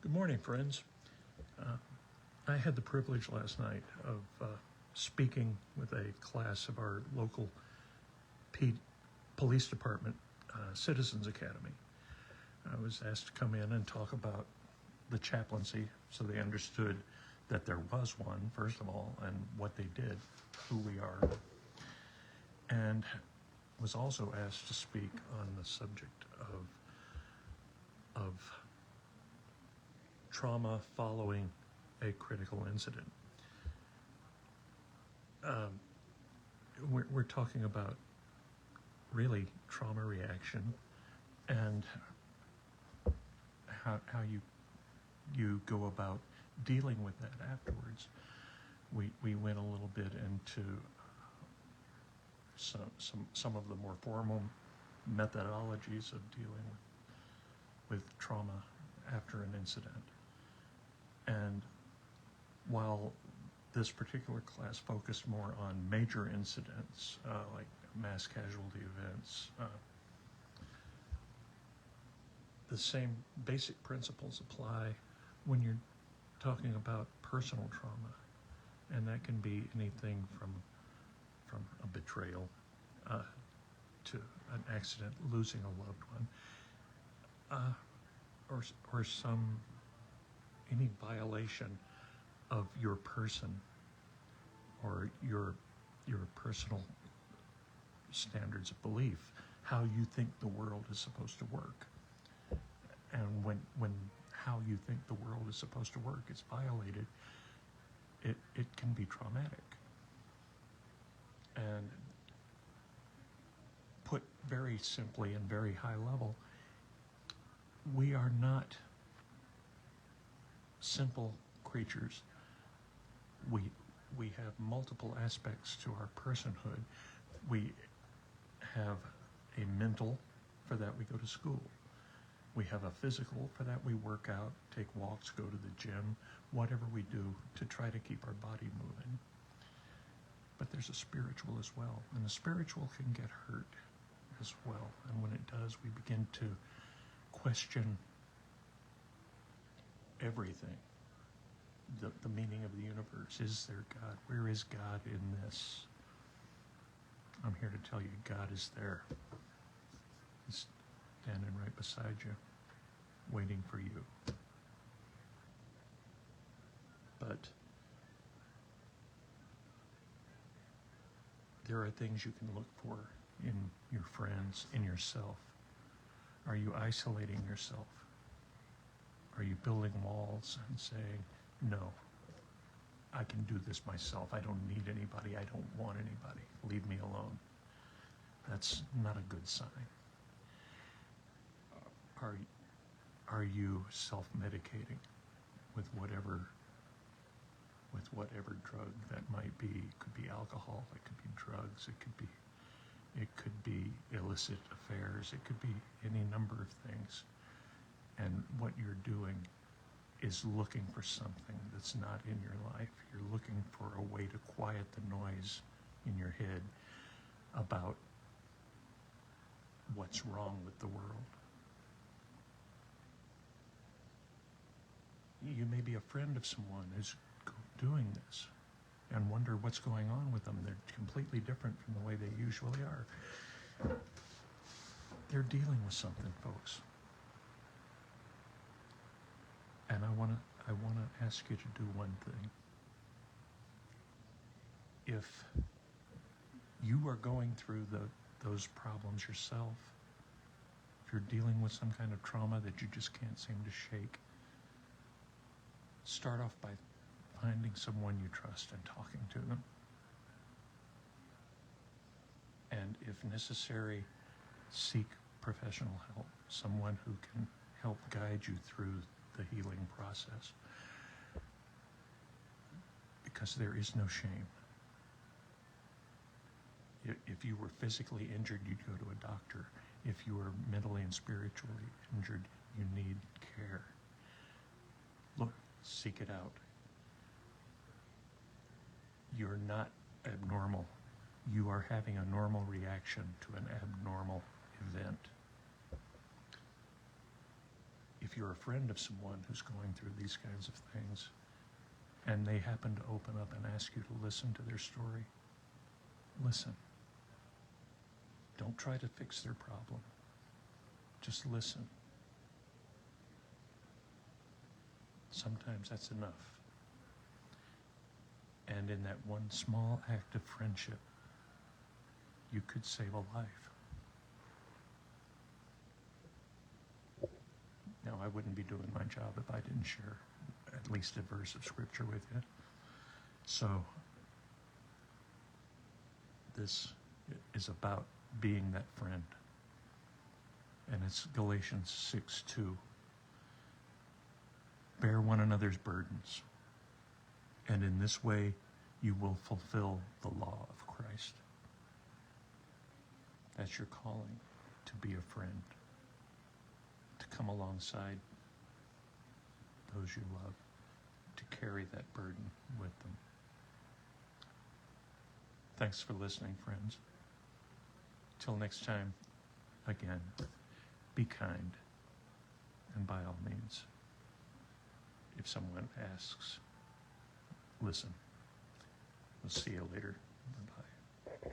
Good morning, friends. I had the privilege last night of speaking with a class of our local police department Citizens Academy. I was asked to come in and talk about the chaplaincy so they understood that there was one, first of all, and what they did, who we are, and was also asked to speak on the subject of trauma following a critical incident. We're talking about really trauma reaction and how you go about dealing with that afterwards. We went a little bit into some of the more formal methodologies of dealing with trauma after an incident. And while this particular class focused more on major incidents, like mass casualty events, the same basic principles apply when you're talking about personal trauma. And that can be anything from a betrayal to an accident, losing a loved one, or any violation of your person or your personal standards of belief, how you think the world is supposed to work. And when how you think the world is supposed to work is violated, it can be traumatic. And put very simply and very high level, we are not simple creatures. We have multiple aspects to our personhood. We have a mental, for that we go to school. We have a physical, for that we work out, take walks, go to the gym, whatever we do to try to keep our body moving. But there's a spiritual as well, and the spiritual can get hurt as well. And when it does, we begin to question everything. The meaning of the universe. Is there God? Where is God in this? I'm here to tell you, God is there. He's standing right beside you, waiting for you. But there are things you can look for in your friends, in yourself. Are you isolating yourself? Are you building walls and saying, no, I can do this myself. I don't need anybody. I don't want anybody. Leave me alone. That's not a good sign. Are you self-medicating with whatever drug that might be? It could be alcohol, it could be drugs, it could be illicit affairs, it could be any number of things. And what you're doing is looking for something that's not in your life. You're looking for a way to quiet the noise in your head about what's wrong with the world. You may be a friend of someone who's doing this and wonder what's going on with them. They're completely different from the way they usually are. They're dealing with something, folks. And I want to ask you to do one thing. If you are going through those problems yourself, if you're dealing with some kind of trauma that you just can't seem to shake, start off by finding someone you trust and talking to them. And if necessary, seek professional help, someone who can help guide you through the healing process. Because there is no shame. If you were physically injured, you'd go to a doctor. If you were mentally and spiritually injured, you need care. Look, seek it out. You're not abnormal. You are having a normal reaction to an abnormal event. if you're a friend of someone who's going through these kinds of things, and they happen to open up and ask you to listen to their story, listen. Don't try to fix their problem. Just listen. Sometimes that's enough. And in that one small act of friendship, you could save a life. Now, I wouldn't be doing my job if I didn't share at least a verse of scripture with you. So, this is about being that friend. And it's Galatians 6:2. Bear one another's burdens, and in this way you will fulfill the law of Christ. That's your calling, to be a friend, to come alongside those you love, to carry that burden with them. Thanks for listening, friends. Till next time, again, be kind, and by all means, if someone asks, listen. We'll see you later. Bye-bye.